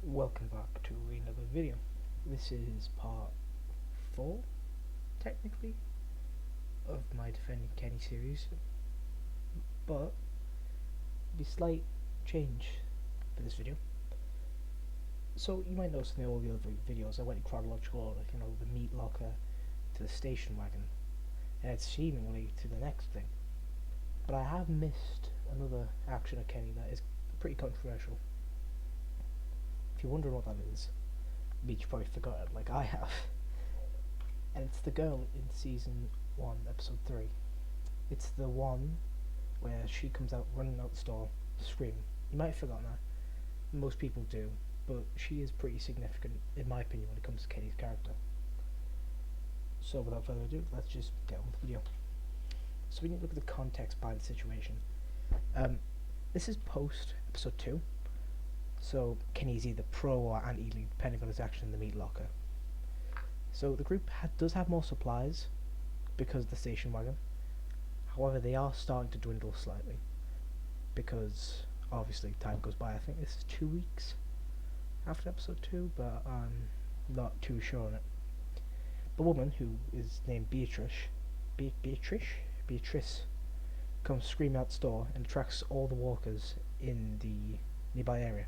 Welcome back to another video. This is part 4, technically, of my Defending Kenny series, but a slight change for this video. So you might notice in all the other videos I went in chronological order, the meat locker to the station wagon, and it's seemingly to the next thing. But I have missed another action of Kenny that is pretty controversial. If you're wondering what that is, you probably forgot it like I have. And it's the girl in season 1, episode 3. It's the one where she comes out running out the store screaming. You might have forgotten that. Most people do, but she is pretty significant in my opinion when it comes to Kenny's character. So without further ado, let's just get on with the video. So we need to look at the context behind the situation. This is post episode 2. So Kenny's either pro or anti-lead depending on his action in the meat locker. So the group does have more supplies because of the station wagon. However, they are starting to dwindle slightly because obviously time goes by. I think this is 2 weeks after episode 2, but I'm not too sure on it. The woman, who is named Beatrice, comes screaming out the store and attracts all the walkers in the nearby area.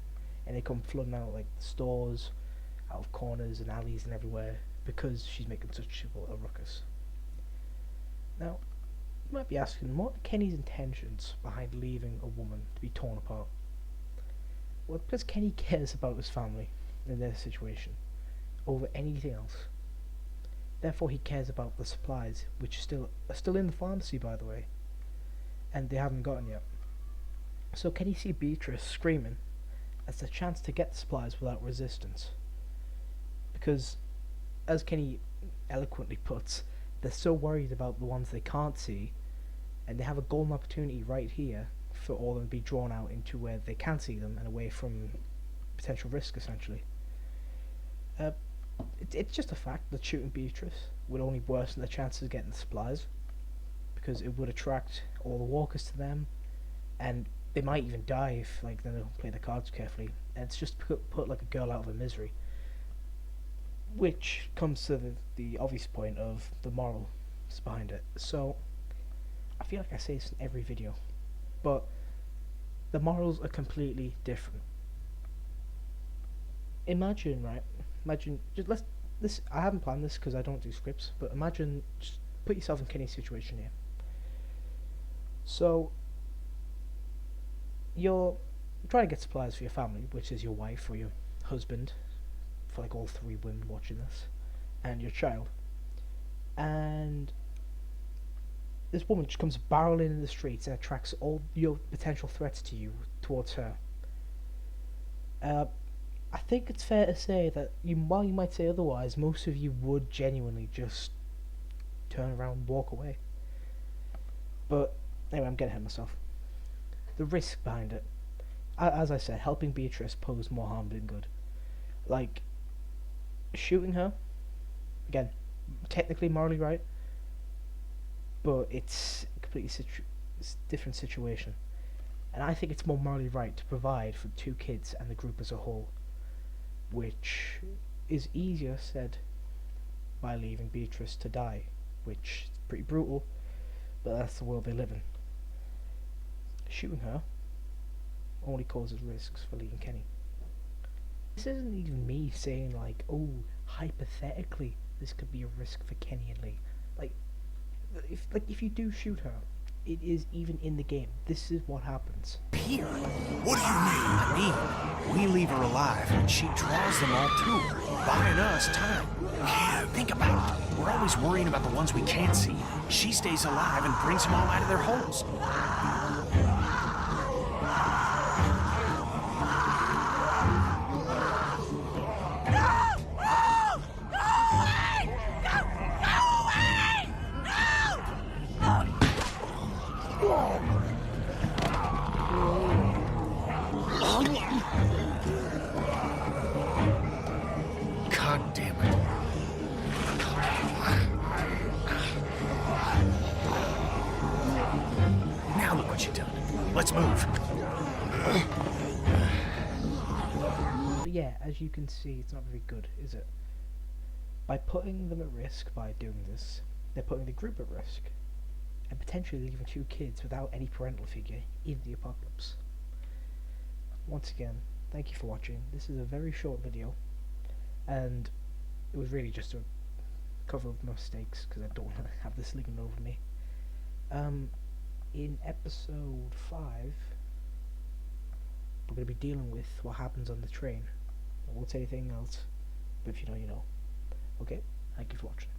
And they come flooding out like the stores, out of corners and alleys and everywhere because she's making such a ruckus. Now, you might be asking, what are Kenny's intentions behind leaving a woman to be torn apart? Well, because Kenny cares about his family and their situation over anything else. Therefore, he cares about the supplies, which are still in the pharmacy, by the way, and they haven't gotten yet. So Kenny sees Beatrice screaming as the chance to get the supplies without resistance, because, as Kenny eloquently puts, they're so worried about the ones they can't see, and they have a golden opportunity right here for all of them to be drawn out into where they can see them and away from potential risk, essentially. It's just a fact that shooting Beatrice would only worsen the chances of getting the supplies, because it would attract all the walkers to them, and they might even die if they don't play the cards carefully. And it's just put like a girl out of her misery, which comes to the obvious point of the morals behind it. So I feel like I say this in every video, but the morals are completely different. Imagine I haven't planned this because I don't do scripts, but imagine, just put yourself in Kenny's situation here. So you're trying to get supplies for your family, which is your wife or your husband, for all 3 women watching this, and your child. And this woman just comes barreling in the streets and attracts all your potential threats to you towards her. I think it's fair to say that while you might say otherwise, most of you would genuinely just turn around and walk away. But anyway, I'm getting ahead of myself. The risk behind it. As I said, helping Beatrice posed more harm than good. Like, shooting her, again, technically morally right, but it's a completely different situation. And I think it's more morally right to provide for 2 kids and the group as a whole, which is easier said by leaving Beatrice to die, which is pretty brutal, but that's the world they live in. Shooting her only causes risks for Lee and Kenny. This isn't even me saying hypothetically this could be a risk for Kenny and Lee. If you do shoot her, it is even in the game. This is what happens. Here? What do you mean? I mean, we leave her alive and she draws them all to her, buying us time. Yeah, think about it. We're always worrying about the ones we can't see. She stays alive and brings them all out of their holes. God damn it. Now look, But yeah, as you can see, it's not very good, is it? By putting them at risk by doing this, they're putting the group at risk, and potentially leaving 2 kids without any parental figure in the apocalypse. Once again, thank you for watching. This is a very short video, and it was really just a cover of my mistakes, because I don't want to have this leaking over me. In episode 5, we're going to be dealing with what happens on the train. I won't say anything else, but if you know, you know. Okay, thank you for watching.